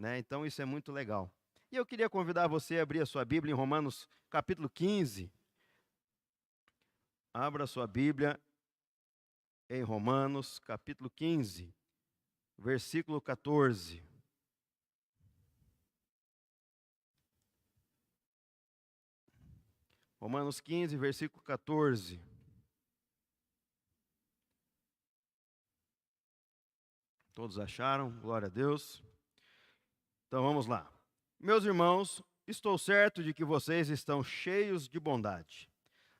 né? Então isso é muito legal. E eu queria convidar você a abrir a sua Bíblia em Romanos capítulo 15. Abra a sua Bíblia em Romanos capítulo 15, versículo 14. Romanos 15, versículo 14. Todos acharam? Glória a Deus. Então vamos lá. Meus irmãos, estou certo de que vocês estão cheios de bondade.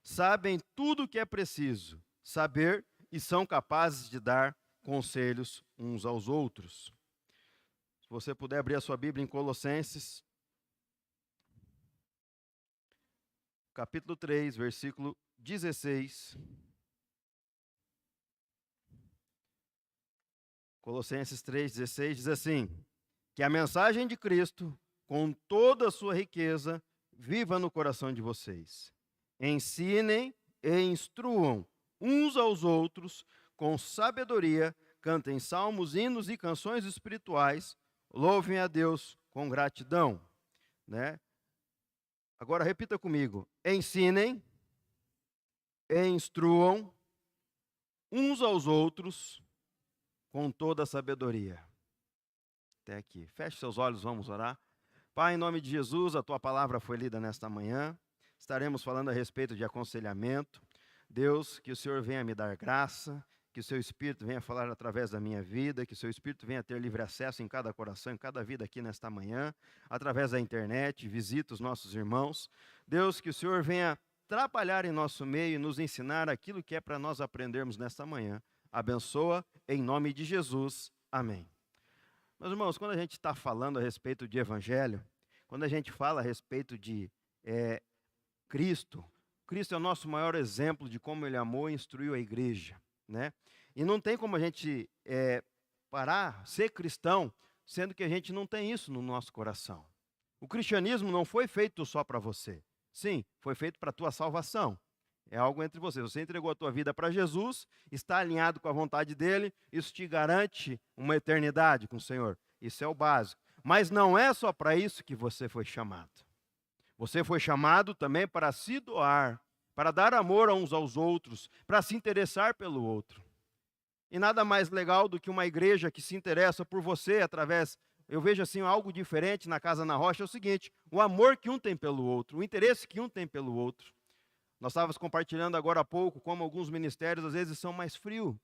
Sabem tudo o que é preciso saber e são capazes de dar conselhos uns aos outros. Se você puder abrir a sua Bíblia em Colossenses, capítulo 3, versículo 16. Colossenses 3,16 diz assim: que a mensagem de Cristo, com toda a sua riqueza, viva no coração de vocês. Ensinem e instruam uns aos outros com sabedoria, cantem salmos, hinos e canções espirituais, louvem a Deus com gratidão, né? Agora repita comigo: ensinem e instruam uns aos outros com toda a sabedoria. Até aqui. Feche seus olhos, vamos orar. Pai, em nome de Jesus, a tua palavra foi lida nesta manhã. Estaremos falando a respeito de aconselhamento. Deus, que o Senhor venha me dar graça, que o seu Espírito venha falar através da minha vida, que o seu Espírito venha ter livre acesso em cada coração, em cada vida aqui nesta manhã, através da internet, visita os nossos irmãos. Deus, que o Senhor venha trabalhar em nosso meio e nos ensinar aquilo que é para nós aprendermos nesta manhã. Abençoa, em nome de Jesus. Amém. Meus irmãos, quando a gente está falando a respeito de evangelho, quando a gente fala a respeito de Cristo, Cristo é o nosso maior exemplo de como ele amou e instruiu a igreja, né? E não tem como a gente parar, ser cristão, sendo que a gente não tem isso no nosso coração. O cristianismo não foi feito só para você. Sim, foi feito para a tua salvação. É algo entre vocês. Você entregou a tua vida para Jesus, está alinhado com a vontade dele, isso te garante uma eternidade com o Senhor. Isso é o básico. Mas não é só para isso que você foi chamado. Você foi chamado também para se doar, para dar amor uns aos outros, para se interessar pelo outro. E nada mais legal do que uma igreja que se interessa por você através... Eu vejo assim algo diferente na Casa na Rocha, é o seguinte: o amor que um tem pelo outro, o interesse que um tem pelo outro. Nós estávamos compartilhando agora há pouco como alguns ministérios às vezes são mais frios.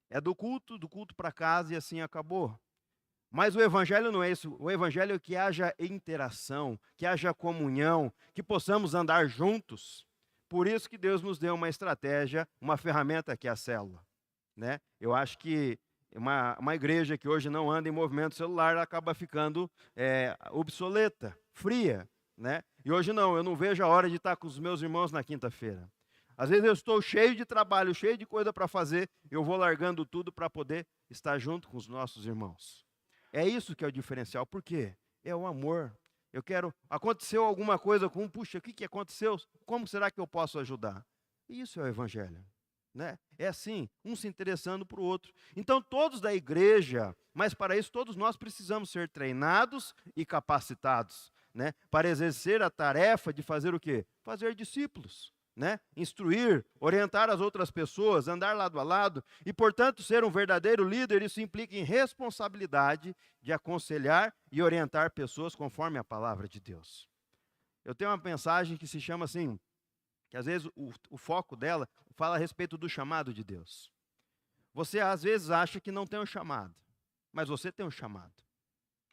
É do culto para casa e assim acabou. Mas o evangelho não é isso. O evangelho é que haja interação, que haja comunhão, que possamos andar juntos. Por isso que Deus nos deu uma estratégia, uma ferramenta que é a célula, né? Eu acho que uma igreja que hoje não anda em movimento celular acaba ficando obsoleta, fria, né? E hoje não, eu não vejo a hora de estar com os meus irmãos na quinta-feira. Às vezes eu estou cheio de trabalho, cheio de coisa para fazer, eu vou largando tudo para poder estar junto com os nossos irmãos. É isso que é o diferencial. Por quê? É o amor. Eu quero... Aconteceu alguma coisa com um, puxa, o que aconteceu? Como será que eu posso ajudar? Isso é o evangelho, né? É assim, um se interessando para o outro. Então todos da igreja, mas para isso todos nós precisamos ser treinados e capacitados, né? Para exercer a tarefa de fazer o quê? Fazer discípulos, né? Instruir, orientar as outras pessoas, andar lado a lado e, portanto, ser um verdadeiro líder. Isso implica em responsabilidade de aconselhar e orientar pessoas conforme a palavra de Deus. Eu tenho uma mensagem que se chama assim, que às vezes o foco dela fala a respeito do chamado de Deus. Você às vezes acha que não tem um chamado, mas você tem um chamado.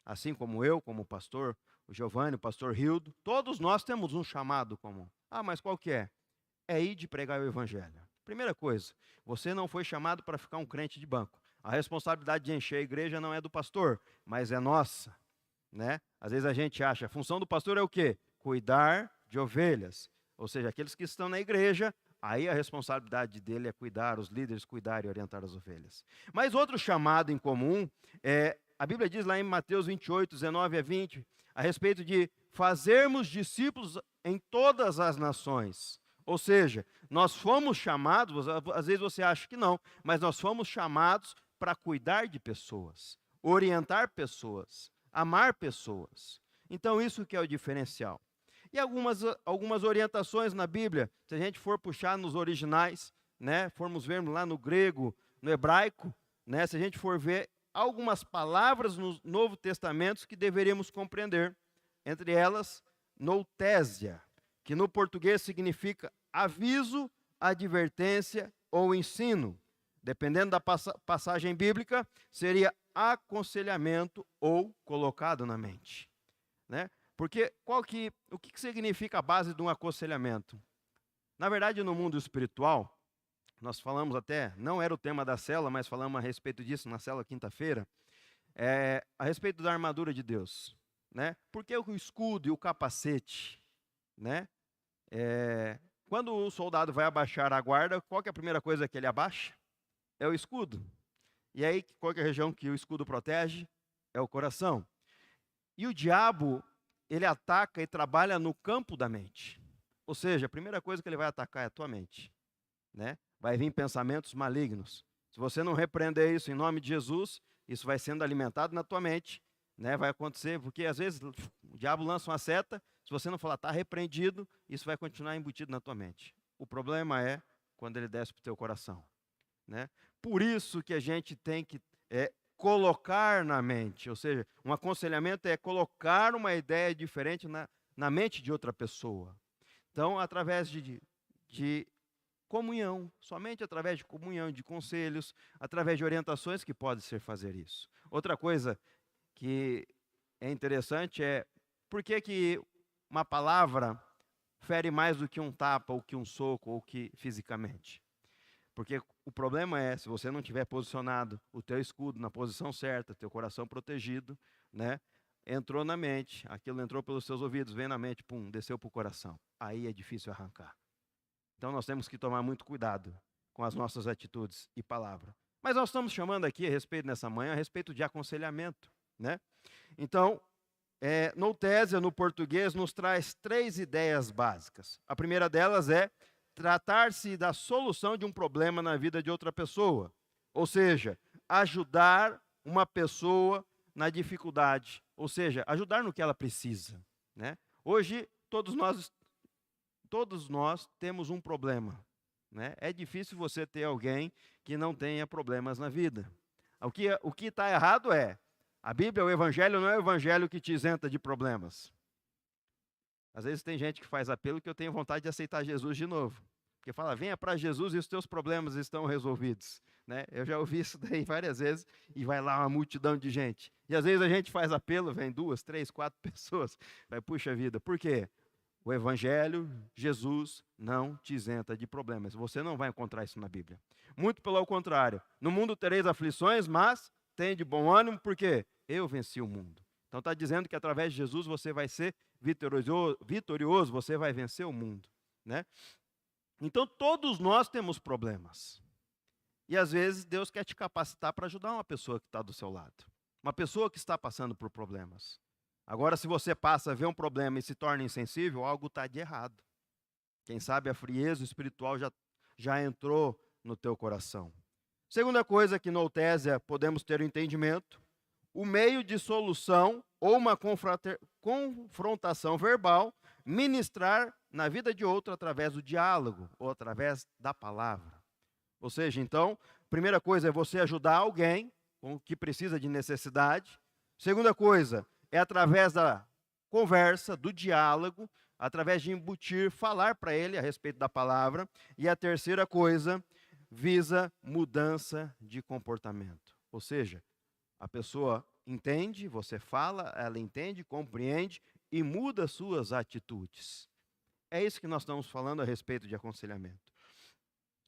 Assim como eu, como o pastor o Giovanni, o pastor Rildo, todos nós temos um chamado comum. Ah, mas qual que é? É ir de pregar o evangelho. Primeira coisa, você não foi chamado para ficar um crente de banco. A responsabilidade de encher a igreja não é do pastor, mas é nossa, né? Às vezes a gente acha, a função do pastor é o quê? Cuidar de ovelhas. Ou seja, aqueles que estão na igreja, aí a responsabilidade dele é cuidar, os líderes cuidar e orientar as ovelhas. Mas outro chamado em comum, a Bíblia diz lá em Mateus 28, 19 a 20, a respeito de fazermos discípulos em todas as nações. Ou seja, nós fomos chamados, às vezes você acha que não, mas nós fomos chamados para cuidar de pessoas, orientar pessoas, amar pessoas. Então, isso que é o diferencial. E algumas orientações na Bíblia, se a gente for puxar nos originais, né, formos ver lá no grego, no hebraico, né, se a gente for ver algumas palavras no Novo Testamento que deveríamos compreender. Entre elas, noutésia, que no português significa aviso, advertência ou ensino. Dependendo da passagem bíblica, seria aconselhamento ou colocado na mente, né? Porque o que significa a base de um aconselhamento? Na verdade, no mundo espiritual, nós falamos até, não era o tema da célula, mas falamos a respeito disso na célula quinta-feira, a respeito da armadura de Deus, né? Porque o escudo e o capacete, né? Quando o soldado vai abaixar a guarda, qual que é a primeira coisa que ele abaixa? É o escudo. E aí, qual que é a região que o escudo protege? É o coração. E o diabo, ele ataca e trabalha no campo da mente. Ou seja, a primeira coisa que ele vai atacar é a tua mente, né? Vai vir pensamentos malignos. Se você não repreender isso em nome de Jesus, isso vai sendo alimentado na tua mente, né? Vai acontecer, porque às vezes o diabo lança uma seta, se você não falar, está repreendido, isso vai continuar embutido na tua mente. O problema é quando ele desce para o teu coração, né? Por isso que a gente tem que colocar na mente, ou seja, um aconselhamento é colocar uma ideia diferente na mente de outra pessoa. Então, através de comunhão, somente através de comunhão, de conselhos, através de orientações que pode ser fazer isso. Outra coisa que é interessante é por que uma palavra fere mais do que um tapa, ou que um soco, ou que fisicamente. Porque o problema é, se você não tiver posicionado o teu escudo na posição certa, teu coração protegido, né? Entrou na mente, aquilo entrou pelos seus ouvidos, veio na mente, pum, desceu para o coração. Aí é difícil arrancar. Então nós temos que tomar muito cuidado com as nossas atitudes e palavras. Mas nós estamos chamando aqui a respeito nessa manhã, a respeito de aconselhamento, né? Então, noutésia no português nos traz 3 ideias básicas. A primeira delas é tratar-se da solução de um problema na vida de outra pessoa. Ou seja, ajudar uma pessoa na dificuldade. Ou seja, ajudar no que ela precisa, né? Hoje, todos nós temos um problema, né? É difícil você ter alguém que não tenha problemas na vida. O que está errado é, a Bíblia, o Evangelho, não é o Evangelho que te isenta de problemas. Às vezes tem gente que faz apelo que eu tenho vontade de aceitar Jesus de novo. Porque fala, venha para Jesus e os teus problemas estão resolvidos, né? Eu já ouvi isso daí várias vezes e vai lá uma multidão de gente. E às vezes a gente faz apelo, vem 2, 3, 4 pessoas. Vai, puxa vida, por quê? O Evangelho, Jesus, não te isenta de problemas. Você não vai encontrar isso na Bíblia. Muito pelo contrário. No mundo tereis aflições, mas tem de bom ânimo, porque eu venci o mundo. Então está dizendo que através de Jesus você vai ser vitorioso, você vai vencer o mundo, né? Então todos nós temos problemas. E às vezes Deus quer te capacitar para ajudar uma pessoa que está do seu lado. Uma pessoa que está passando por problemas. Agora, se você passa a ver um problema e se torna insensível, algo está de errado. Quem sabe a frieza espiritual já entrou no teu coração. Segunda coisa que noutésia podemos ter o entendimento, o meio de solução ou uma confrontação verbal, ministrar na vida de outro através do diálogo ou através da palavra. Ou seja, então, primeira coisa é você ajudar alguém com o que precisa de necessidade. Segunda coisa é através da conversa, do diálogo, através de embutir, falar para ele a respeito da palavra. E a terceira coisa visa mudança de comportamento. Ou seja, a pessoa entende, você fala, ela entende, compreende e muda suas atitudes. É isso que nós estamos falando a respeito de aconselhamento.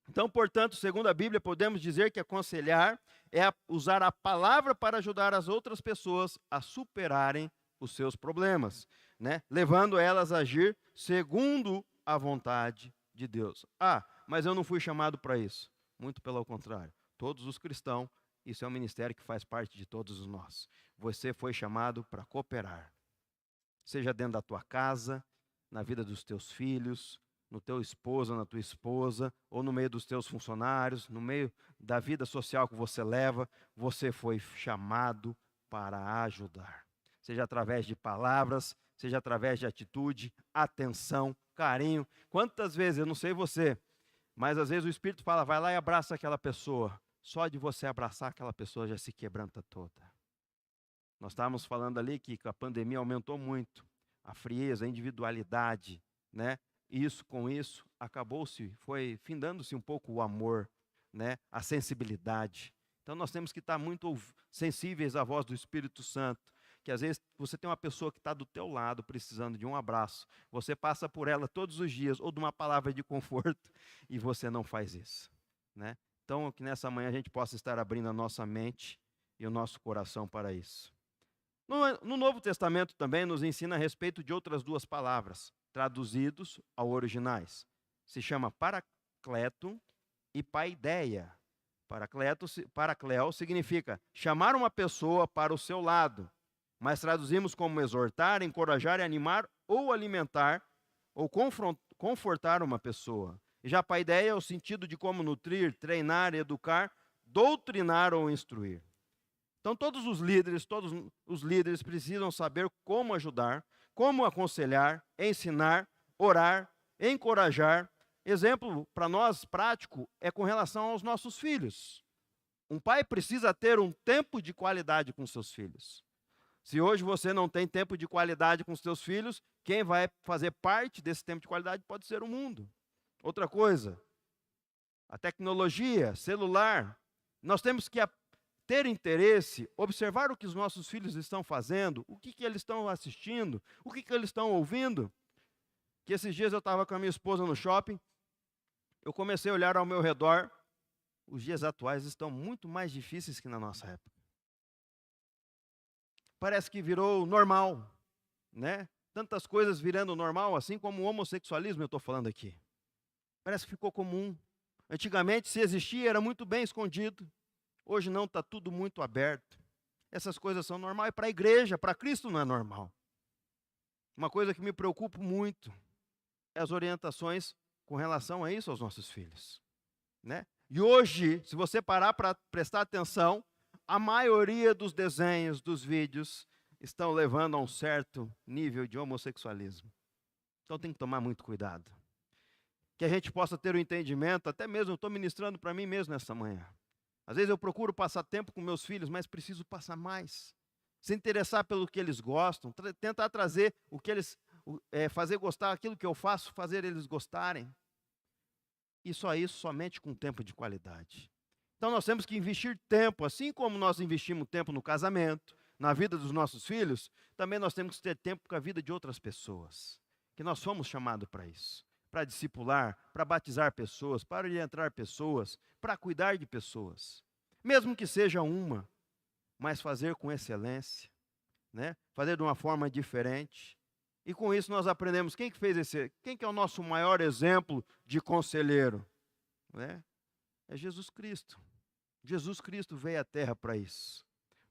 Então, portanto, segundo a Bíblia, podemos dizer que aconselhar é usar a palavra para ajudar as outras pessoas a superarem os seus problemas, né? Levando elas a agir segundo a vontade de Deus. Ah, mas eu não fui chamado para isso. Muito pelo contrário. Todos os cristãos, isso é um ministério que faz parte de todos nós. Você foi chamado para cooperar. Seja dentro da tua casa, na vida dos teus filhos, no teu esposo, na tua esposa, ou no meio dos teus funcionários, no meio da vida social que você leva, você foi chamado para ajudar. seja através de palavras, seja através de atitude, atenção, carinho. Quantas vezes, eu não sei você, mas às vezes o Espírito fala, vai lá e abraça aquela pessoa. Só de você abraçar aquela pessoa já se quebranta toda. Nós estávamos falando ali que a pandemia aumentou muito a frieza, a individualidade, né? Isso com isso acabou-se, foi findando-se um pouco o amor, né? A sensibilidade. Então nós temos que estar muito sensíveis à voz do Espírito Santo, que às vezes você tem uma pessoa que está do teu lado precisando de um abraço, você passa por ela todos os dias ou de uma palavra de conforto e você não faz isso, né? Então que nessa manhã a gente possa estar abrindo a nossa mente e o nosso coração para isso. No Novo Testamento também nos ensina a respeito de outras duas palavras, traduzidos ao originais. Se chama paracleto e paideia. Paracleo significa chamar uma pessoa para o seu lado, mas traduzimos como exortar, encorajar, animar ou alimentar ou confortar uma pessoa. E já paideia é o sentido de como nutrir, treinar, educar, doutrinar ou instruir. Então todos os líderes precisam saber como ajudar, como aconselhar, ensinar, orar, encorajar. Exemplo para nós prático é com relação aos nossos filhos. Um pai precisa ter um tempo de qualidade com seus filhos. Se hoje você não tem tempo de qualidade com seus filhos, quem vai fazer parte desse tempo de qualidade pode ser o mundo. Outra coisa, a tecnologia, celular. Nós temos que ter interesse, observar o que os nossos filhos estão fazendo, o que eles estão assistindo, o que eles estão ouvindo. Que esses dias eu estava com a minha esposa no shopping, eu comecei a olhar ao meu redor, os dias atuais estão muito mais difíceis que na nossa época. Parece que virou normal, né? Tantas coisas virando normal, assim como o homossexualismo eu estou falando aqui. Parece que ficou comum. Antigamente, se existia, era muito bem escondido. Hoje não, está tudo muito aberto. Essas coisas são normais. Para a igreja, para Cristo não é normal. Uma coisa que me preocupa muito é as orientações com relação a isso aos nossos filhos, né? E hoje, se você parar para prestar atenção, a maioria dos desenhos, dos vídeos, estão levando a um certo nível de homossexualismo. Então tem que tomar muito cuidado. Que a gente possa ter o entendimento, até mesmo eu estou ministrando para mim mesmo nessa manhã. Às vezes eu procuro passar tempo com meus filhos, mas preciso passar mais. Se interessar pelo que eles gostam, tentar trazer o que eles, fazer gostar aquilo que eu faço, fazer eles gostarem. E só isso somente com tempo de qualidade. Então nós temos que investir tempo, assim como nós investimos tempo no casamento, na vida dos nossos filhos, também nós temos que ter tempo com a vida de outras pessoas. Que nós fomos chamados para isso. Para discipular, para batizar pessoas, para orientar pessoas, para cuidar de pessoas. Mesmo que seja uma, mas fazer com excelência, né? Fazer de uma forma diferente. E com isso nós aprendemos quem que é o nosso maior exemplo de conselheiro, né? É Jesus Cristo. Jesus Cristo veio à terra para isso,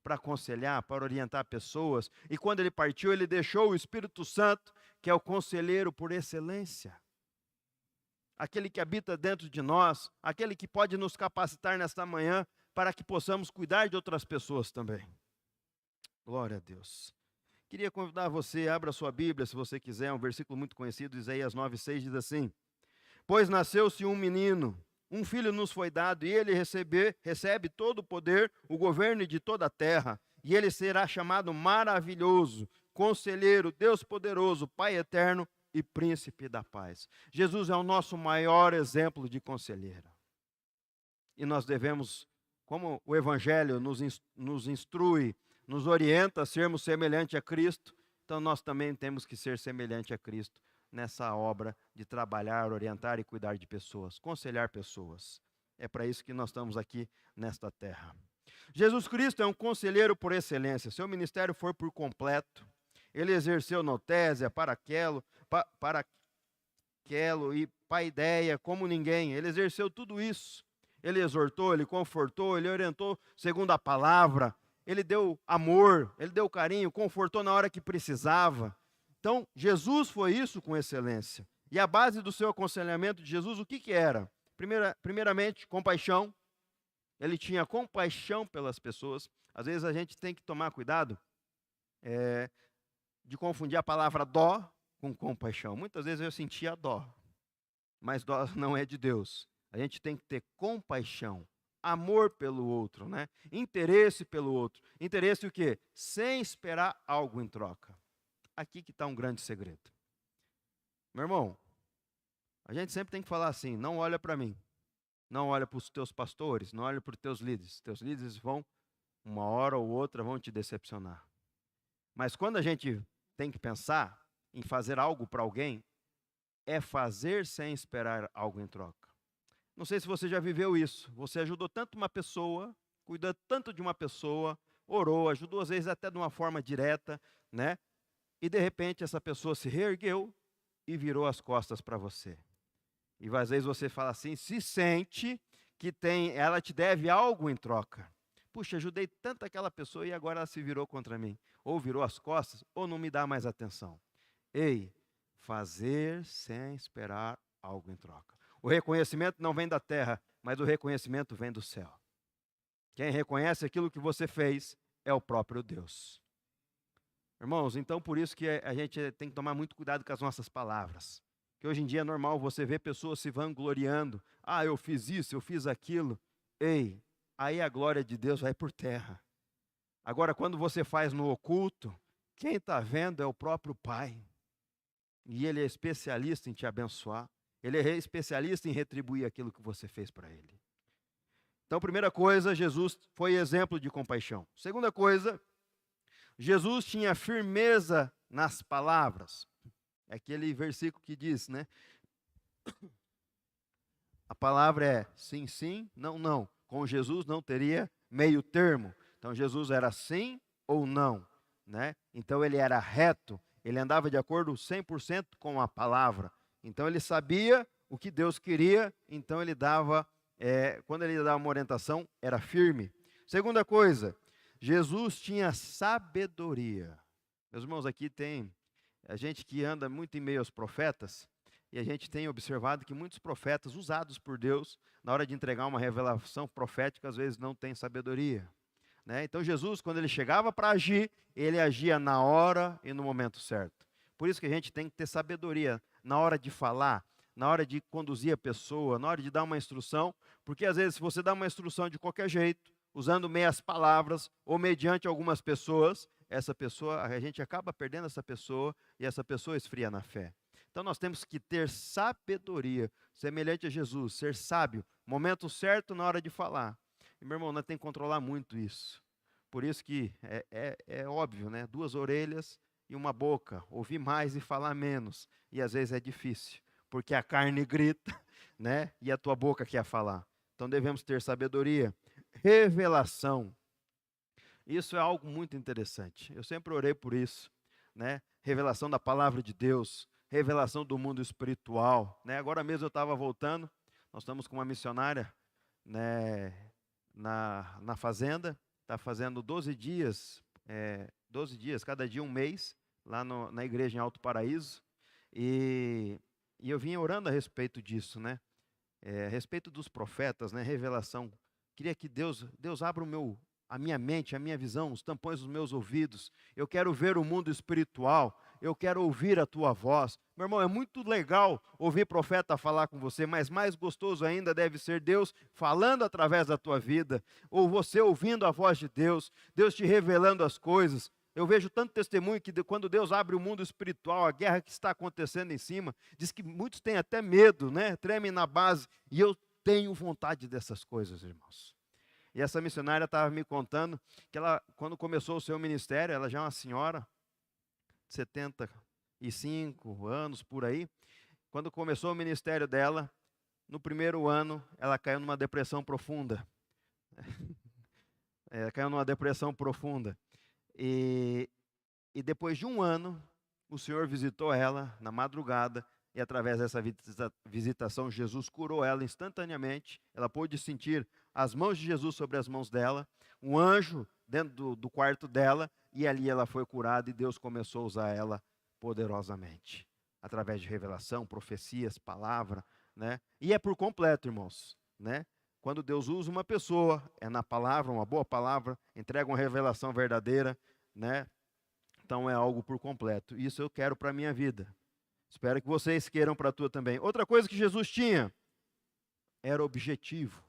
para aconselhar, para orientar pessoas. E quando ele partiu, ele deixou o Espírito Santo, que é o conselheiro por excelência. Aquele que habita dentro de nós, aquele que pode nos capacitar nesta manhã para que possamos cuidar de outras pessoas também. Glória a Deus. Queria convidar você, abra sua Bíblia, se você quiser, um versículo muito conhecido, Isaías 9:6 diz assim: Pois nasceu-se um menino, um filho nos foi dado, e ele recebe todo o poder, o governo de toda a terra, e ele será chamado maravilhoso, conselheiro, Deus poderoso, Pai eterno e príncipe da paz. Jesus é o nosso maior exemplo de conselheiro. E nós devemos, como o Evangelho nos instrui, nos orienta a sermos semelhantes a Cristo, então nós também temos que ser semelhantes a Cristo nessa obra de trabalhar, orientar e cuidar de pessoas, conselhar pessoas. É para isso que nós estamos aqui nesta terra. Jesus Cristo é um conselheiro por excelência. Seu ministério foi por completo. Ele exerceu Notésia, Paraquelo e Paideia como ninguém. Ele exerceu tudo isso. Ele exortou, ele confortou, ele orientou segundo a palavra. Ele deu amor, ele deu carinho, confortou na hora que precisava. Então, Jesus foi isso com excelência. E a base do seu aconselhamento de Jesus, o que era? Primeiramente, compaixão. Ele tinha compaixão pelas pessoas. Às vezes a gente tem que tomar cuidado de confundir a palavra dó com compaixão. Muitas vezes eu sentia dó, mas dó não é de Deus. A gente tem que ter compaixão, amor pelo outro, né? Interesse pelo outro. Interesse o quê? Sem esperar algo em troca. Aqui que está um grande segredo. Meu irmão, a gente sempre tem que falar assim, não olha para mim, não olha para os teus pastores, não olha para os teus líderes. Teus líderes vão, uma hora ou outra, vão te decepcionar. Mas quando a gente tem que pensar em fazer algo para alguém, é fazer sem esperar algo em troca. Não sei se você já viveu isso. Você ajudou tanto uma pessoa, cuidou tanto de uma pessoa, orou, ajudou às vezes até de uma forma direta, né? E de repente essa pessoa se reergueu e virou as costas para você. E às vezes você fala assim, se sente que ela te deve algo em troca. Puxa, ajudei tanto aquela pessoa e agora ela se virou contra mim. Ou virou as costas, ou não me dá mais atenção. Ei, fazer sem esperar algo em troca. O reconhecimento não vem da terra, mas o reconhecimento vem do céu. Quem reconhece aquilo que você fez é o próprio Deus. Irmãos, então por isso que a gente tem que tomar muito cuidado com as nossas palavras. Que hoje em dia é normal você ver pessoas se vangloriando. Ah, eu fiz isso, eu fiz aquilo. Ei, aí a glória de Deus vai por terra. Agora, quando você faz no oculto, quem está vendo é o próprio Pai. E Ele é especialista em te abençoar. Ele é especialista em retribuir aquilo que você fez para Ele. Então, primeira coisa, Jesus foi exemplo de compaixão. Segunda coisa, Jesus tinha firmeza nas palavras. É aquele versículo que diz, né? A palavra é sim, sim, não, não. Com Jesus não teria meio termo. Então Jesus era sim ou não, né? Então ele era reto, ele andava de acordo 100% com a palavra. Então ele sabia o que Deus queria, então ele dava, quando ele dava uma orientação, era firme. Segunda coisa, Jesus tinha sabedoria. Meus irmãos, aqui tem a gente que anda muito em meio aos profetas, e a gente tem observado que muitos profetas usados por Deus, na hora de entregar uma revelação profética, às vezes não tem sabedoria. Né? Então Jesus, quando ele chegava para agir, ele agia na hora e no momento certo. Por isso que a gente tem que ter sabedoria na hora de falar, na hora de conduzir a pessoa, na hora de dar uma instrução, porque às vezes se você dá uma instrução de qualquer jeito, usando meias palavras ou mediante algumas pessoas, essa pessoa, a gente acaba perdendo essa pessoa e essa pessoa esfria na fé. Então nós temos que ter sabedoria, semelhante a Jesus, ser sábio, momento certo na hora de falar. E meu irmão, nós temos que controlar muito isso. Por isso que é óbvio, né? 2 orelhas e uma boca, ouvir mais e falar menos. E às vezes é difícil, porque a carne grita, né? E a tua boca quer falar. Então devemos ter sabedoria. Revelação. Isso é algo muito interessante. Eu sempre orei por isso, né? Revelação da palavra de Deus, revelação do mundo espiritual, né? Agora mesmo eu estava voltando, nós estamos com uma missionária, né, na fazenda, está fazendo 12 dias, 12 dias, cada dia um mês, lá na igreja em Alto Paraíso, e eu vinha orando a respeito disso, né? A respeito dos profetas, né? Revelação. Queria que Deus abra a minha mente, a minha visão, os tampões dos meus ouvidos. Eu quero ver o mundo espiritual. Eu quero ouvir a tua voz. Meu irmão, é muito legal ouvir profeta falar com você, mas mais gostoso ainda deve ser Deus falando através da tua vida, ou você ouvindo a voz de Deus, Deus te revelando as coisas. Eu vejo tanto testemunho que quando Deus abre o mundo espiritual, a guerra que está acontecendo em cima, diz que muitos têm até medo, né? Tremem na base, e eu tenho vontade dessas coisas, irmãos. E essa missionária estava me contando que ela, quando começou o seu ministério, ela já é uma senhora, 75 anos por aí. Quando começou o ministério dela, no primeiro ano, ela caiu numa depressão profunda. Caiu numa depressão profunda. E depois de um ano, o Senhor visitou ela na madrugada, e através dessa visitação, Jesus curou ela instantaneamente. Ela pôde sentir as mãos de Jesus sobre as mãos dela, um anjo dentro do quarto dela, e ali ela foi curada, e Deus começou a usar ela poderosamente, através de revelação, profecias, palavra, né? E é por completo, irmãos, né? Quando Deus usa uma pessoa, é na palavra, uma boa palavra, entrega uma revelação verdadeira, né? Então é algo por completo. Isso eu quero para a minha vida. Espero que vocês queiram para a tua também. Outra coisa que Jesus tinha era objetivo.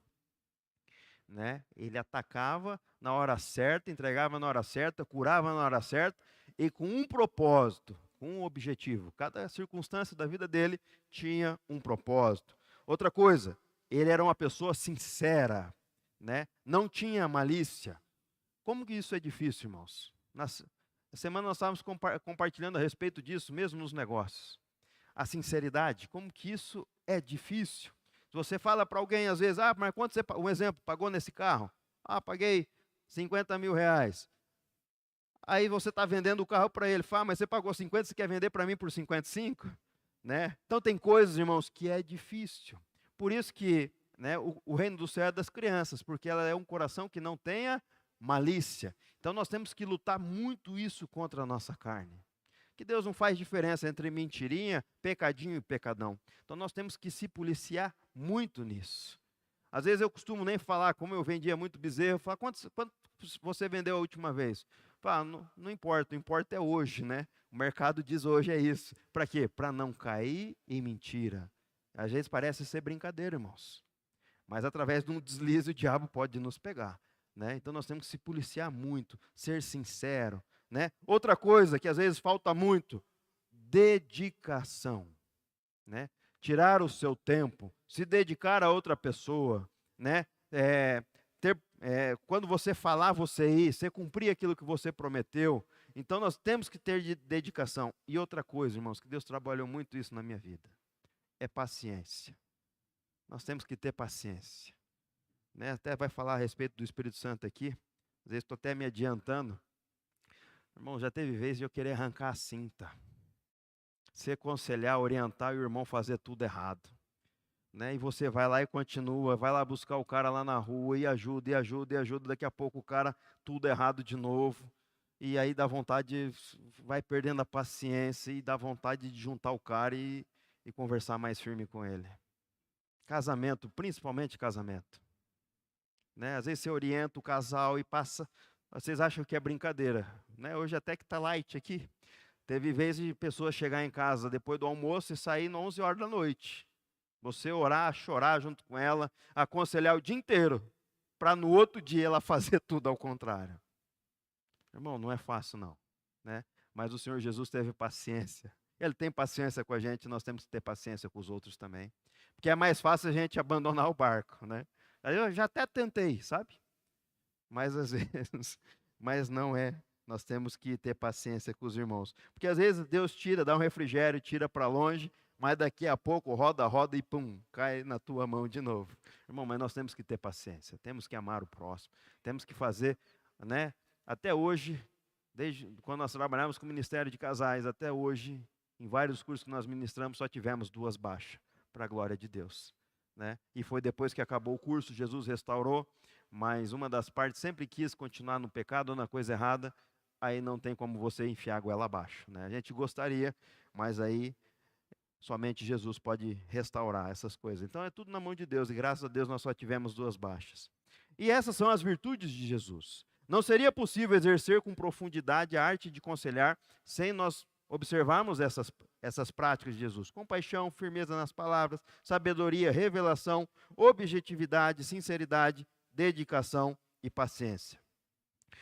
Né? Ele atacava na hora certa, entregava na hora certa, curava na hora certa e com um propósito, com um objetivo. Cada circunstância da vida dele tinha um propósito. Outra coisa, ele era uma pessoa sincera, né? Não tinha malícia. Como que isso é difícil, irmãos? Na semana nós estávamos compartilhando a respeito disso, mesmo nos negócios. A sinceridade, como que isso é difícil. Se você fala para alguém, às vezes, mas quanto você, um exemplo, pagou nesse carro? Paguei 50 mil reais. Aí você está vendendo o carro para ele, fala, mas você pagou 50, você quer vender para mim por 55? Né? Então tem coisas, irmãos, que é difícil. Por isso que, né, o reino do céu é das crianças, porque ela é um coração que não tenha malícia. Então nós temos que lutar muito isso contra a nossa carne. Que Deus não faz diferença entre mentirinha, pecadinho e pecadão. Então nós temos que se policiar muito nisso. Às vezes eu costumo nem falar, como eu vendia muito bezerro, falar, quanto você vendeu a última vez? Fala, não importa, o importa é hoje, né? O mercado diz hoje é isso. Para quê? Para não cair em mentira. Às vezes parece ser brincadeira, irmãos. Mas através de um deslize o diabo pode nos pegar. Né? Então nós temos que se policiar muito, ser sincero. Né? Outra coisa que às vezes falta muito, dedicação. Né? Tirar o seu tempo, se dedicar a outra pessoa. Né? Quando você falar, você ir, você cumprir aquilo que você prometeu. Então nós temos que ter dedicação. E outra coisa, irmãos, que Deus trabalhou muito isso na minha vida, é paciência. Nós temos que ter paciência. Né? Até vai falar a respeito do Espírito Santo aqui. Às vezes estou até me adiantando. Irmão, já teve vez de eu querer arrancar a cinta. Se aconselhar, orientar e o irmão fazer tudo errado. Né? E você vai lá e continua, vai lá buscar o cara lá na rua e ajuda, e ajuda, e ajuda. Daqui a pouco o cara, tudo errado de novo. E aí dá vontade, vai perdendo a paciência e dá vontade de juntar o cara e conversar mais firme com ele. Casamento, principalmente casamento. Né? Às vezes você orienta o casal e passa, vocês acham que é brincadeira. Né? Hoje até que está light aqui. Teve vezes de pessoas chegar em casa depois do almoço e sair às 11 horas da noite. Você orar, chorar junto com ela, aconselhar o dia inteiro, para no outro dia ela fazer tudo ao contrário. Irmão, não é fácil não. Né? Mas o Senhor Jesus teve paciência. Ele tem paciência com a gente, nós temos que ter paciência com os outros também. Porque é mais fácil a gente abandonar o barco, né? Eu já até tentei, sabe? Mas às vezes, mas não é. Nós temos que ter paciência com os irmãos. Porque às vezes Deus tira, dá um refrigério, tira para longe, mas daqui a pouco roda e pum, cai na tua mão de novo. Irmão, mas nós temos que ter paciência, temos que amar o próximo, temos que fazer, né? Até hoje, desde quando nós trabalhamos com o Ministério de Casais, até hoje, em vários cursos que nós ministramos, só tivemos 2 baixas, para a glória de Deus. Né? E foi depois que acabou o curso, Jesus restaurou, mas uma das partes sempre quis continuar no pecado ou na coisa errada, aí não tem como você enfiar a goela abaixo. Né? A gente gostaria, mas aí somente Jesus pode restaurar essas coisas. Então é tudo na mão de Deus, e graças a Deus nós só tivemos 2 baixas. E essas são as virtudes de Jesus. Não seria possível exercer com profundidade a arte de aconselhar sem nós observarmos essas práticas de Jesus. Compaixão, firmeza nas palavras, sabedoria, revelação, objetividade, sinceridade, dedicação e paciência.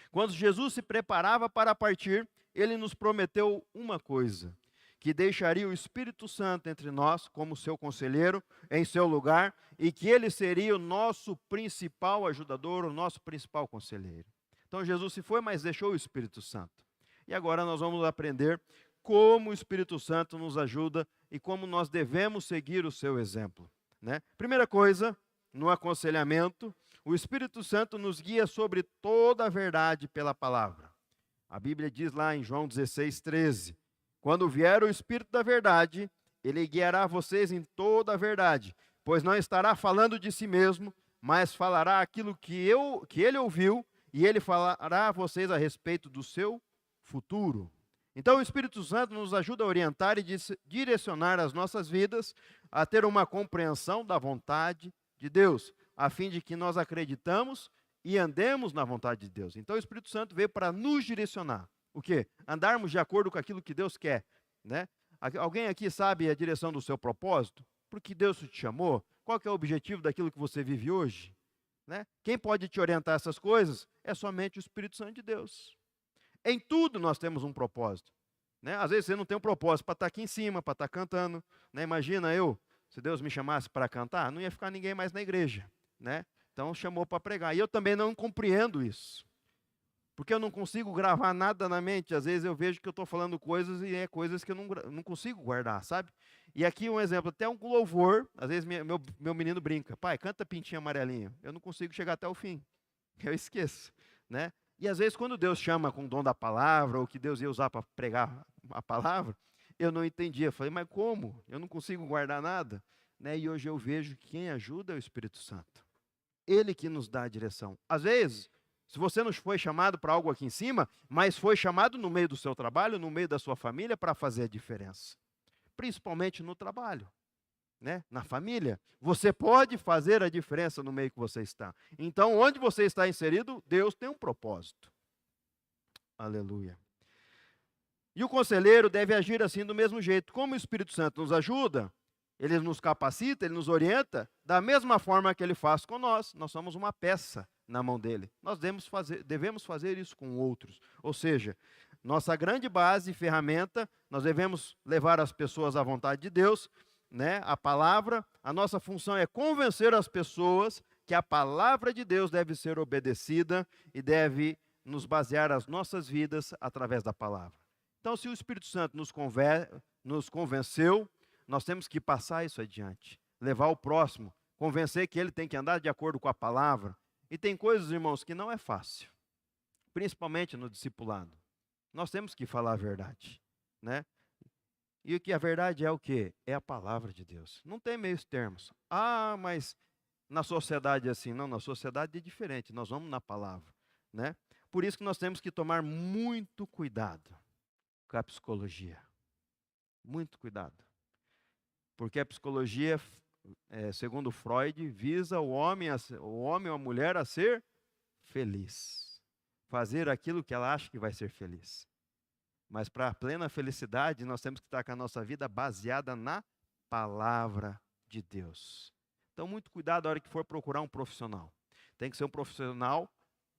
Quando Jesus se preparava para partir, ele nos prometeu uma coisa, que deixaria o Espírito Santo entre nós como seu conselheiro, em seu lugar, e que ele seria o nosso principal ajudador, o nosso principal conselheiro. Então Jesus se foi, mas deixou o Espírito Santo. E agora nós vamos aprender como o Espírito Santo nos ajuda e como nós devemos seguir o seu exemplo. Né? Primeira coisa, no aconselhamento, o Espírito Santo nos guia sobre toda a verdade pela palavra. A Bíblia diz lá em João 16:13, quando vier o Espírito da verdade, ele guiará vocês em toda a verdade, pois não estará falando de si mesmo, mas falará aquilo que ele ouviu, e ele falará a vocês a respeito do seu futuro. Então o Espírito Santo nos ajuda a orientar e direcionar as nossas vidas a ter uma compreensão da vontade de Deus, a fim de que nós acreditamos e andemos na vontade de Deus. Então o Espírito Santo veio para nos direcionar. o quê? Andarmos de acordo com aquilo que Deus quer, né? Alguém aqui sabe a direção do seu propósito? Por que Deus te chamou? Qual que é o objetivo daquilo que você vive hoje? Né? Quem pode te orientar essas coisas é somente o Espírito Santo de Deus. Em tudo nós temos um propósito. Né? Às vezes você não tem um propósito para estar aqui em cima, para estar cantando. Né? Imagina eu, se Deus me chamasse para cantar, não ia ficar ninguém mais na igreja. Né? Então chamou para pregar. E eu também não compreendo isso. Porque eu não consigo gravar nada na mente. Às vezes eu vejo que eu estou falando coisas e é coisas que eu não consigo guardar, sabe? E aqui um exemplo, até um louvor, às vezes meu menino brinca, pai, canta Pintinho Amarelinho. Eu não consigo chegar até o fim. Eu esqueço, né? E às vezes quando Deus chama com o dom da palavra, ou que Deus ia usar para pregar a palavra, eu não entendia. Falei, mas como? Eu não consigo guardar nada? Né? E hoje eu vejo que quem ajuda é o Espírito Santo. Ele que nos dá a direção. Às vezes, se você não foi chamado para algo aqui em cima, mas foi chamado no meio do seu trabalho, no meio da sua família, para fazer a diferença. Principalmente no trabalho, né? Na família. Você pode fazer a diferença no meio que você está. Então, onde você está inserido, Deus tem um propósito. Aleluia. E o conselheiro deve agir assim do mesmo jeito. Como o Espírito Santo nos ajuda, ele nos capacita, ele nos orienta, da mesma forma que ele faz com nós. Nós somos uma peça na mão dele. Nós devemos fazer isso com outros. Ou seja, nossa grande base e ferramenta, nós devemos levar as pessoas à vontade de Deus, né? A palavra, a nossa função é convencer as pessoas que a palavra de Deus deve ser obedecida e deve nos basear as nossas vidas através da palavra. Então, se o Espírito Santo nos convenceu, nós temos que passar isso adiante, levar o próximo, convencer que ele tem que andar de acordo com a palavra. E tem coisas, irmãos, que não é fácil, principalmente no discipulado. Nós temos que falar a verdade, né? E o que a verdade é o quê? É a palavra de Deus. Não tem meios termos. Ah, mas na sociedade é assim. Não, na sociedade é diferente. Nós vamos na palavra, né? Por isso que nós temos que tomar muito cuidado com a psicologia. Muito cuidado. Porque a psicologia, segundo Freud, visa o homem ou a mulher a ser feliz. Fazer aquilo que ela acha que vai ser feliz. Mas para a plena felicidade, nós temos que estar com a nossa vida baseada na palavra de Deus. Então, muito cuidado na hora que for procurar um profissional. Tem que ser um profissional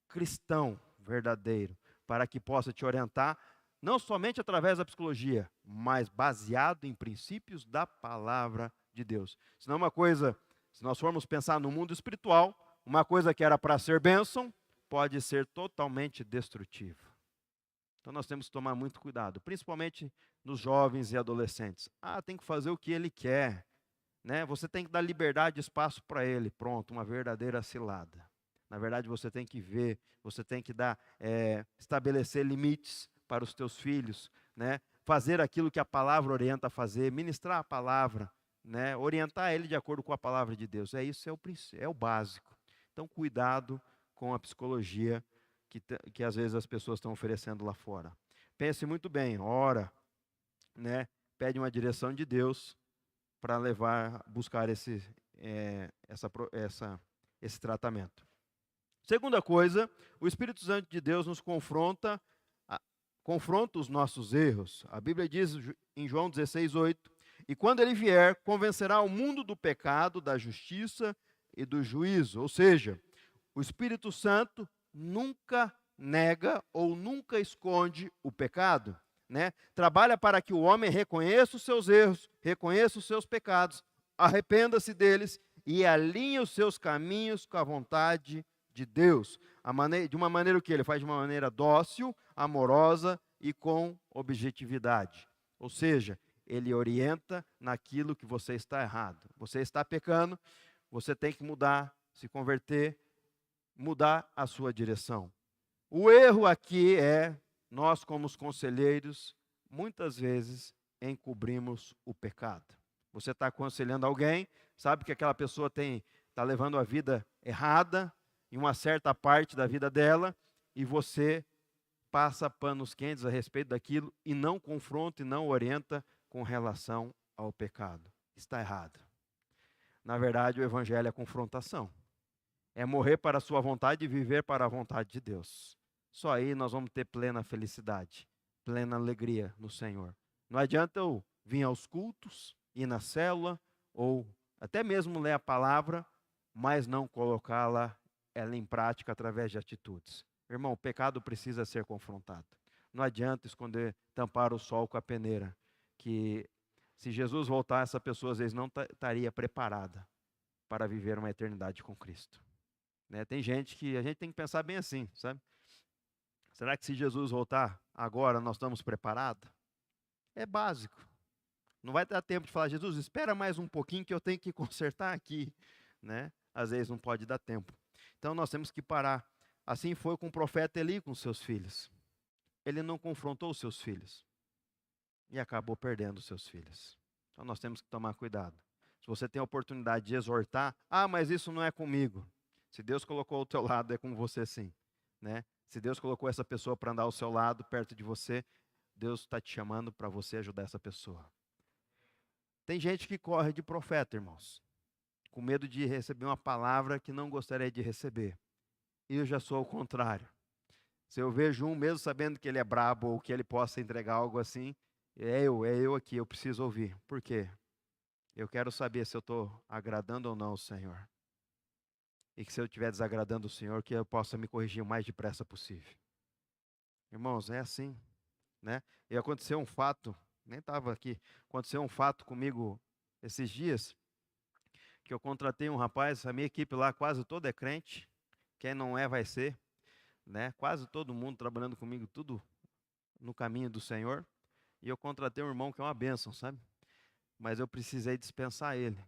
cristão, verdadeiro, para que possa te orientar, não somente através da psicologia, mas baseado em princípios da palavra de Deus. Senão se nós formos pensar no mundo espiritual, uma coisa que era para ser bênção, pode ser totalmente destrutiva. Então nós temos que tomar muito cuidado, principalmente nos jovens e adolescentes. Tem que fazer o que ele quer, né? Você tem que dar liberdade e espaço para ele. Pronto, uma verdadeira cilada. Na verdade, você tem que ver, você tem que estabelecer limites para os teus filhos, né? Fazer aquilo que a palavra orienta a fazer, ministrar a palavra, né? Orientar ele de acordo com a palavra de Deus. Isso é o básico. Então, cuidado com a psicologia que às vezes as pessoas estão oferecendo lá fora. Pense muito bem, ora, né? Pede uma direção de Deus para buscar esse tratamento. Segunda coisa, o Espírito Santo de Deus nos confronta os nossos erros. A Bíblia diz em João 16:8, e quando ele vier, convencerá o mundo do pecado, da justiça e do juízo. Ou seja, o Espírito Santo nunca nega ou nunca esconde o pecado, né? Trabalha para que o homem reconheça os seus erros, reconheça os seus pecados, arrependa-se deles e alinhe os seus caminhos com a vontade de Deus. De uma maneira que ele faz de uma maneira dócil, amorosa e com objetividade. Ou seja, ele orienta naquilo que você está errado. Você está pecando, você tem que mudar, se converter, mudar a sua direção. O erro aqui é, nós como os conselheiros, muitas vezes encobrimos o pecado. Você está aconselhando alguém, sabe que aquela pessoa está levando a vida errada, em uma certa parte da vida dela, e você passa panos quentes a respeito daquilo e não confronta e não orienta com relação ao pecado. Está errado. Na verdade, o evangelho é confrontação. É morrer para a sua vontade e viver para a vontade de Deus. só aí nós vamos ter plena felicidade, plena alegria no Senhor. Não adianta eu vir aos cultos, ir na célula, ou até mesmo ler a palavra, mas não colocá-la ela em prática através de atitudes. Irmão, o pecado precisa ser confrontado. Não adianta esconder, tampar o sol com a peneira, que se Jesus voltar, essa pessoa às vezes não estaria preparada para viver uma eternidade com Cristo. Né? Tem gente que a gente tem que pensar bem assim, sabe? Será que se Jesus voltar agora nós estamos preparados? É básico. Não vai dar tempo de falar, Jesus, espera mais um pouquinho que eu tenho que consertar aqui. Né? Às vezes não pode dar tempo. Então nós temos que parar. Assim foi com o profeta Eli com seus filhos. Ele não confrontou os seus filhos. E acabou perdendo os seus filhos. Então nós temos que tomar cuidado. Se você tem a oportunidade de exortar, mas isso não é comigo. Se Deus colocou ao teu lado, é com você sim. Né? Se Deus colocou essa pessoa para andar ao seu lado, perto de você, Deus está te chamando para você ajudar essa pessoa. Tem gente que corre de profeta, irmãos, com medo de receber uma palavra que não gostaria de receber. E eu já sou ao contrário. Se eu vejo um, mesmo sabendo que ele é brabo ou que ele possa entregar algo assim, é eu aqui, eu preciso ouvir. Por quê? Eu quero saber se eu estou agradando ou não o Senhor. E que se eu estiver desagradando o Senhor, que eu possa me corrigir o mais depressa possível. Irmãos, é assim, né? E aconteceu um fato, nem estava aqui, aconteceu um fato comigo esses dias, que eu contratei um rapaz, a minha equipe lá quase toda é crente, quem não é vai ser, né? Quase todo mundo trabalhando comigo, tudo no caminho do Senhor. E eu contratei um irmão que é uma bênção, sabe? Mas eu precisei dispensar ele,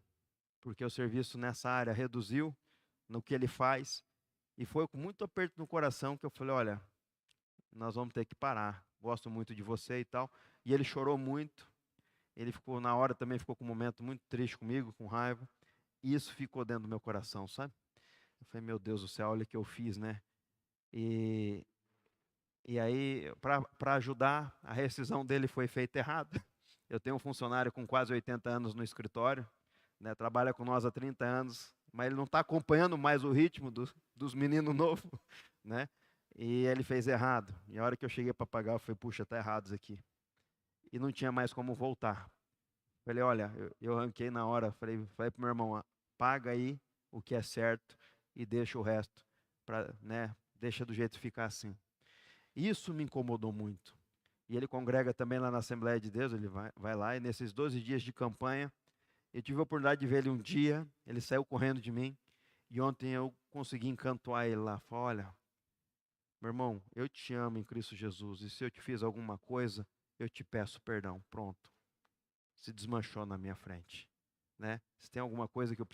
porque o serviço nessa área reduziu no que ele faz, e foi com muito aperto no coração que eu falei, olha, nós vamos ter que parar, gosto muito de você e tal. E ele chorou muito, ele ficou, na hora também ficou com um momento muito triste comigo, com raiva, e isso ficou dentro do meu coração, sabe? Eu falei, meu Deus do céu, olha o que eu fiz, né? E aí, para ajudar, a rescisão dele foi feita errada. Eu tenho um funcionário com quase 80 anos no escritório, né, trabalha com nós há 30 anos, mas ele não está acompanhando mais o ritmo dos meninos novos, né? E ele fez errado. E a hora que eu cheguei para pagar, eu falei, puxa, está errado isso aqui. E não tinha mais como voltar. Falei, olha, eu ranquei na hora, falei para o meu irmão, paga aí o que é certo e deixa o resto, né, deixa do jeito que ficar assim. Isso me incomodou muito. E ele congrega também lá na Assembleia de Deus, ele vai lá, e nesses 12 dias de campanha, eu tive a oportunidade de ver ele um dia, ele saiu correndo de mim, e ontem eu consegui encantar ele lá. Falei, olha, meu irmão, eu te amo em Cristo Jesus, e se eu te fiz alguma coisa, eu te peço perdão. Pronto. Se desmanchou na minha frente. Né? Se tem alguma coisa que eu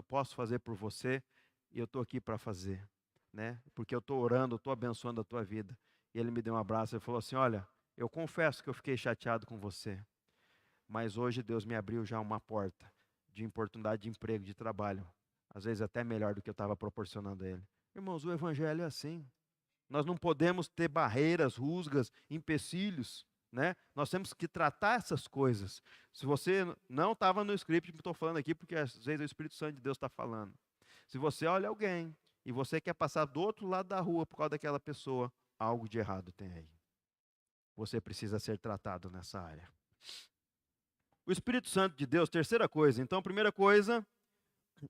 posso fazer por você, e eu estou aqui para fazer. Né? Porque eu estou orando, eu estou abençoando a tua vida. E ele me deu um abraço e falou assim, olha, eu confesso que eu fiquei chateado com você, mas hoje Deus me abriu já uma porta de oportunidade de emprego, de trabalho, às vezes até melhor do que eu estava proporcionando a ele. Irmãos, o evangelho é assim. Nós não podemos ter barreiras, rusgas, empecilhos, né? Nós temos que tratar essas coisas. Se você não estava no script, estou falando aqui porque às vezes o Espírito Santo de Deus está falando. Se você olha alguém e você quer passar do outro lado da rua por causa daquela pessoa, algo de errado tem aí. Você precisa ser tratado nessa área. O Espírito Santo de Deus, terceira coisa. Então, primeira coisa,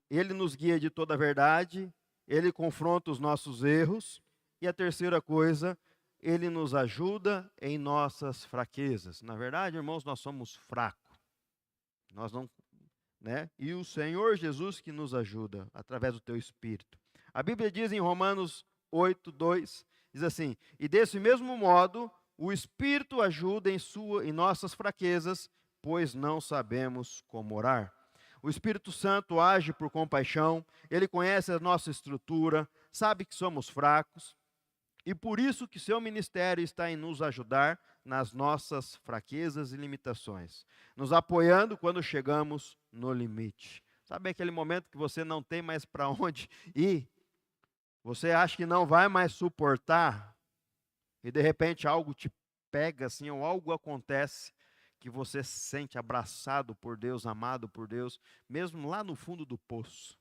ele nos guia de toda a verdade, ele confronta os nossos erros. E a terceira coisa, ele nos ajuda em nossas fraquezas. Na verdade, irmãos, nós somos fracos. Nós não, né? E o Senhor Jesus que nos ajuda através do teu Espírito. A Bíblia diz em Romanos 8:2, diz assim: "E desse mesmo modo, o Espírito ajuda em nossas fraquezas, pois não sabemos como orar." O Espírito Santo age por compaixão, ele conhece a nossa estrutura, sabe que somos fracos, e por isso que seu ministério está em nos ajudar nas nossas fraquezas e limitações, nos apoiando quando chegamos no limite. Sabe aquele momento que você não tem mais para onde ir? Você acha que não vai mais suportar, e de repente algo te pega assim, ou algo acontece, que você se sente abraçado por Deus, amado por Deus, mesmo lá no fundo do poço.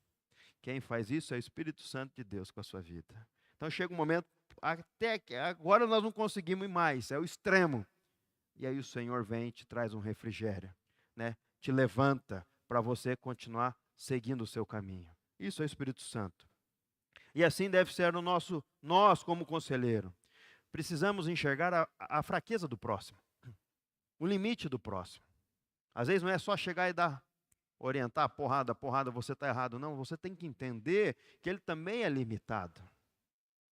Quem faz isso é o Espírito Santo de Deus com a sua vida. Então chega um momento até que agora nós não conseguimos ir mais, é o extremo. E aí o Senhor vem e te traz um refrigério, né? Te levanta para você continuar seguindo o seu caminho. Isso é o Espírito Santo. E assim deve ser nós como conselheiro. Precisamos enxergar a fraqueza do próximo, o limite do próximo. Às vezes não é só chegar e orientar, porrada, você está errado. Não, você tem que entender que ele também é limitado.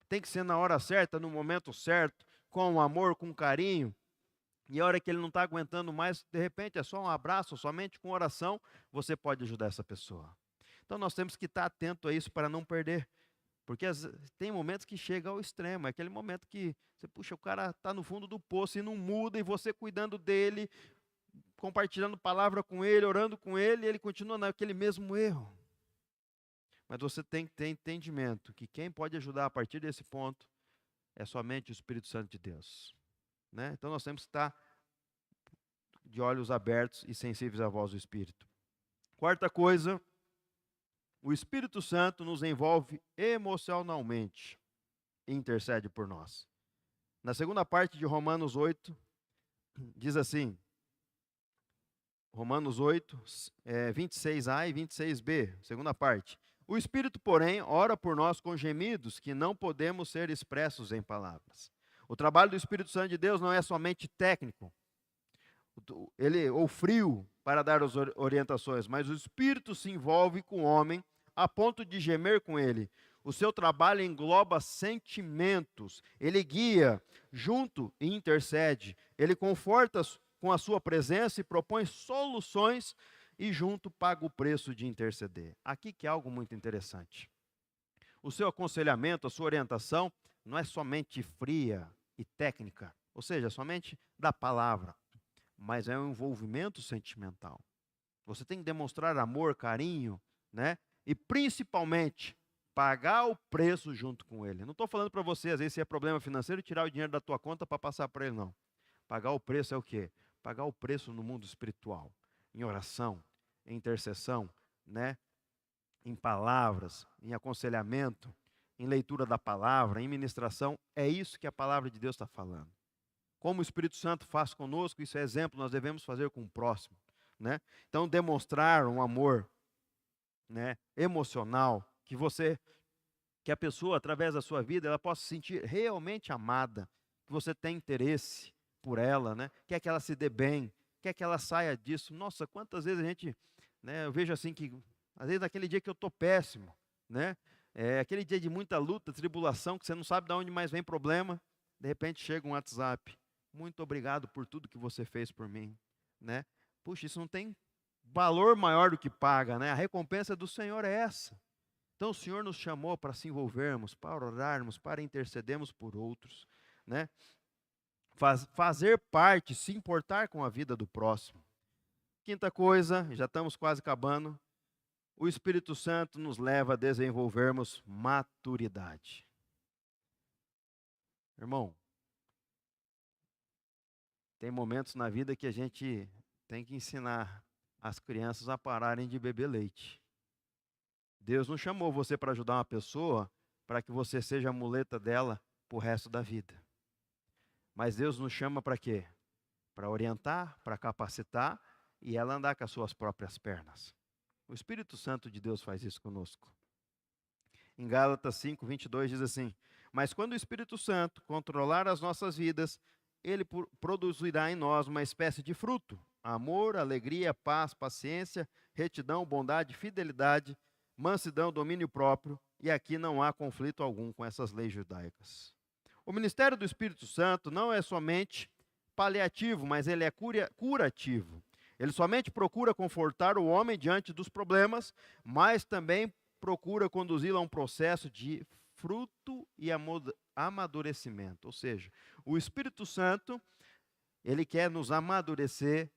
Tem que ser na hora certa, no momento certo, com amor, com carinho. E a hora que ele não está aguentando mais, de repente é só um abraço, somente com oração, você pode ajudar essa pessoa. Então nós temos que estar atento a isso para não perder. Porque tem momentos que chega ao extremo, é aquele momento que você, puxa, o cara está no fundo do poço e não muda, e você cuidando dele, compartilhando palavra com ele, orando com ele, e ele continua naquele mesmo erro. Mas você tem que ter entendimento que quem pode ajudar a partir desse ponto é somente o Espírito Santo de Deus. Né? Então nós temos que estar de olhos abertos e sensíveis à voz do Espírito. Quarta coisa, o Espírito Santo nos envolve emocionalmente e intercede por nós. Na segunda parte de Romanos 8, diz assim, Romanos 8, 26a e 26b, segunda parte. O Espírito, porém, ora por nós com gemidos que não podemos ser expressos em palavras. O trabalho do Espírito Santo de Deus não é somente técnico, ou frio para dar as orientações, mas o Espírito se envolve com o homem a ponto de gemer com ele. O seu trabalho engloba sentimentos, ele guia junto e intercede, ele conforta com a sua presença e propõe soluções e junto paga o preço de interceder. Aqui que é algo muito interessante. O seu aconselhamento, a sua orientação, não é somente fria e técnica, ou seja, somente da palavra, mas é um envolvimento sentimental. Você tem que demonstrar amor, carinho, né? E principalmente pagar o preço junto com ele. Não estou falando para você, às vezes, se é problema financeiro, tirar o dinheiro da tua conta para passar para ele, não. Pagar o preço é o quê? Pagar o preço no mundo espiritual, em oração, em intercessão, né? Em palavras, em aconselhamento, em leitura da palavra, em ministração. É isso que a palavra de Deus está falando. Como o Espírito Santo faz conosco, isso é exemplo, nós devemos fazer com o próximo. Né? Então, demonstrar um amor, né, emocional, que a pessoa, através da sua vida, ela possa se sentir realmente amada, que você tem interesse por ela, né? Quer que ela se dê bem, quer que ela saia disso. Nossa, quantas vezes a gente, né, eu vejo assim que, às vezes naquele dia que eu estou péssimo, né? Aquele dia de muita luta, tribulação, que você não sabe de onde mais vem problema, de repente chega um WhatsApp. Muito obrigado por tudo que você fez por mim, né? Puxa, isso não tem valor maior do que paga, né? A recompensa do Senhor é essa. Então o Senhor nos chamou para se envolvermos, para orarmos, para intercedermos por outros, né? Fazer parte, se importar com a vida do próximo. Quinta coisa, já estamos quase acabando, o Espírito Santo nos leva a desenvolvermos maturidade. Irmão, tem momentos na vida que a gente tem que ensinar as crianças a pararem de beber leite. Deus não chamou você para ajudar uma pessoa para que você seja a muleta dela para o resto da vida. Mas Deus nos chama para quê? Para orientar, para capacitar e ela andar com as suas próprias pernas. O Espírito Santo de Deus faz isso conosco. Em Gálatas 5, 22 diz assim: mas quando o Espírito Santo controlar as nossas vidas, ele produzirá em nós uma espécie de fruto: amor, alegria, paz, paciência, retidão, bondade, fidelidade, mansidão, domínio próprio, e aqui não há conflito algum com essas leis judaicas. O ministério do Espírito Santo não é somente paliativo, mas ele é curativo. Ele somente procura confortar o homem diante dos problemas, mas também procura conduzi-lo a um processo de fruto e amadurecimento. Ou seja, o Espírito Santo, ele quer nos amadurecer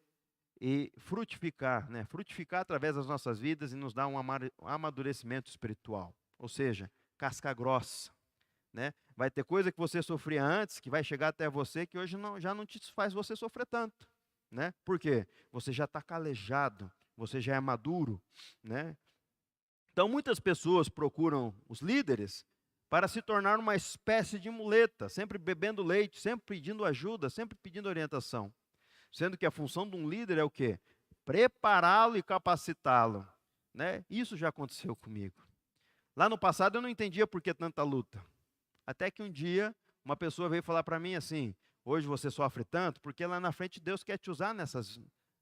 e frutificar, né? Frutificar através das nossas vidas e nos dar um amadurecimento espiritual. Ou seja, casca grossa, né? Vai ter coisa que você sofria antes, que vai chegar até você, que hoje já não te faz você sofrer tanto, né? Por quê? Você já está calejado, você já é maduro, né? Então, muitas pessoas procuram os líderes para se tornar uma espécie de muleta, sempre bebendo leite, sempre pedindo ajuda, sempre pedindo orientação. Sendo que a função de um líder é o quê? Prepará-lo e capacitá-lo, né? Isso já aconteceu comigo. Lá no passado eu não entendia por que tanta luta. Até que um dia uma pessoa veio falar para mim assim: hoje você sofre tanto porque lá na frente Deus quer te usar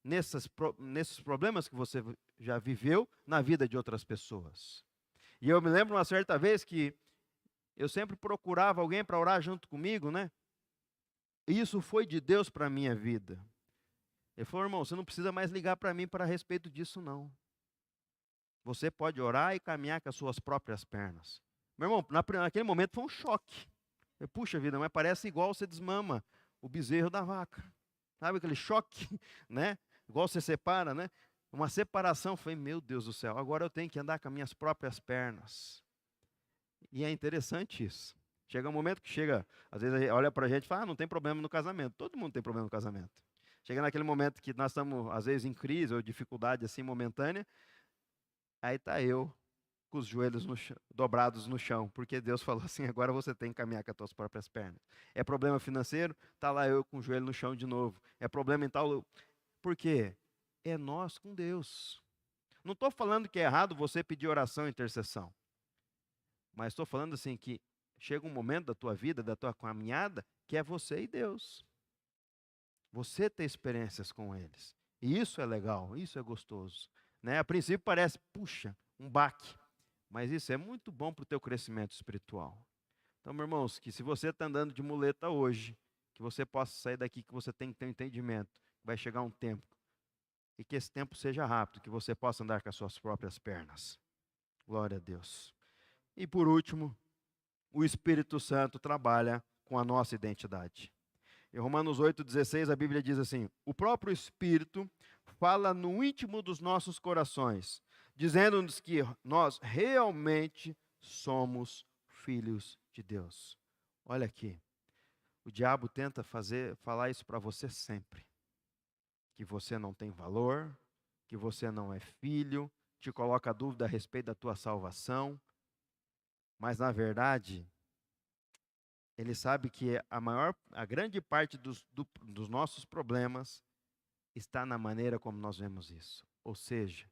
nesses problemas que você já viveu na vida de outras pessoas. E eu me lembro uma certa vez que eu sempre procurava alguém para orar junto comigo, né? E isso foi de Deus para a minha vida. Ele falou: irmão, você não precisa mais ligar para mim para respeito disso, não. Você pode orar e caminhar com as suas próprias pernas. Meu irmão, naquele momento foi um choque. Puxa vida, mas parece igual você desmama o bezerro da vaca. Sabe aquele choque, né? Igual você separa, né? Uma separação. Falei, meu Deus do céu, agora eu tenho que andar com as minhas próprias pernas. E é interessante isso. Chega um momento que às vezes olha para a gente e fala, não tem problema no casamento. Todo mundo tem problema no casamento. Chega naquele momento que nós estamos, às vezes, em crise ou dificuldade assim momentânea, aí está eu, com os joelhos dobrados no chão, porque Deus falou assim, agora você tem que caminhar com as suas próprias pernas. É problema financeiro, está lá eu com o joelho no chão de novo. É problema em tal... Por quê? É nós com Deus. Não estou falando que é errado você pedir oração e intercessão, mas estou falando assim que chega um momento da tua vida, da tua caminhada, que é você e Deus. Você ter experiências com eles. E isso é legal, isso é gostoso. Né? A princípio parece, puxa, um baque. Mas isso é muito bom para o teu crescimento espiritual. Então, meus irmãos, que se você está andando de muleta hoje, que você possa sair daqui, que você tem que ter um entendimento. Vai chegar um tempo. E que esse tempo seja rápido, que você possa andar com as suas próprias pernas. Glória a Deus. E por último, o Espírito Santo trabalha com a nossa identidade. Em Romanos 8,16, a Bíblia diz assim: o próprio Espírito fala no íntimo dos nossos corações, dizendo-nos que nós realmente somos filhos de Deus. Olha aqui, o diabo tenta falar isso para você sempre. Que você não tem valor, que você não é filho, te coloca dúvida a respeito da tua salvação. Mas na verdade, ele sabe que a grande parte dos nossos problemas está na maneira como nós vemos isso. Ou seja,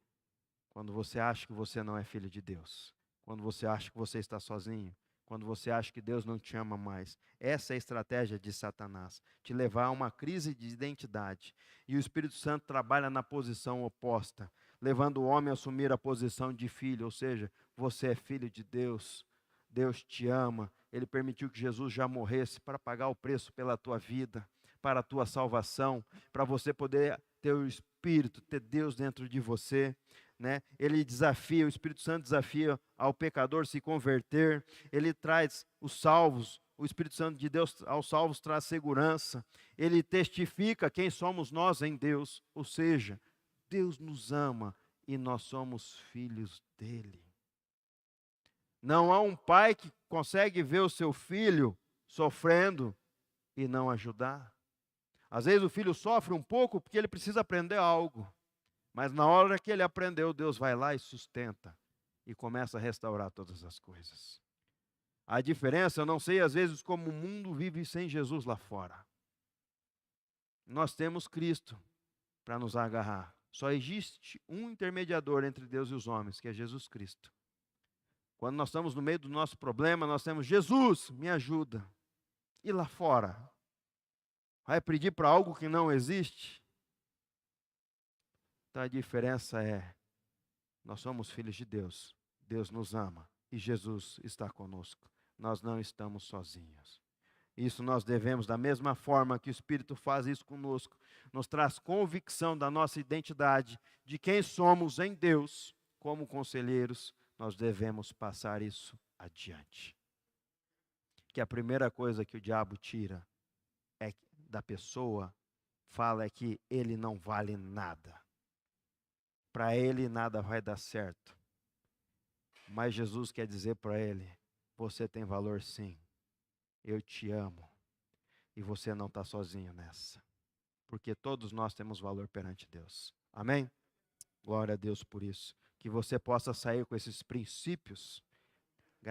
quando você acha que você não é filho de Deus, quando você acha que você está sozinho, quando você acha que Deus não te ama mais. Essa é a estratégia de Satanás, te levar a uma crise de identidade. E o Espírito Santo trabalha na posição oposta, levando o homem a assumir a posição de filho, ou seja, você é filho de Deus, Deus te ama, Ele permitiu que Jesus já morresse para pagar o preço pela tua vida, para a tua salvação, para você poder ter o Espírito, ter Deus dentro de você. Né? Ele desafia, o Espírito Santo desafia ao pecador se converter, ele traz os salvos, o Espírito Santo de Deus aos salvos traz segurança, ele testifica quem somos nós em Deus, ou seja, Deus nos ama e nós somos filhos dele. Não há um pai que consegue ver o seu filho sofrendo e não ajudar. Às vezes o filho sofre um pouco porque ele precisa aprender algo. Mas na hora que ele aprendeu, Deus vai lá e sustenta e começa a restaurar todas as coisas. A diferença, eu não sei às vezes como o mundo vive sem Jesus lá fora. Nós temos Cristo para nos agarrar. Só existe um intermediador entre Deus e os homens, que é Jesus Cristo. Quando nós estamos no meio do nosso problema, nós temos Jesus, me ajuda. E lá fora? Vai pedir para algo que não existe? Então a diferença é, nós somos filhos de Deus, Deus nos ama e Jesus está conosco. Nós não estamos sozinhos. Isso nós devemos, da mesma forma que o Espírito faz isso conosco, nos traz convicção da nossa identidade, de quem somos em Deus, como conselheiros, nós devemos passar isso adiante. Que a primeira coisa que o diabo tira da pessoa, fala é que ele não vale nada. Para ele nada vai dar certo. Mas Jesus quer dizer para ele, você tem valor sim. Eu te amo. E você não está sozinho nessa. Porque todos nós temos valor perante Deus. Amém? Glória a Deus por isso. Que você possa sair com esses princípios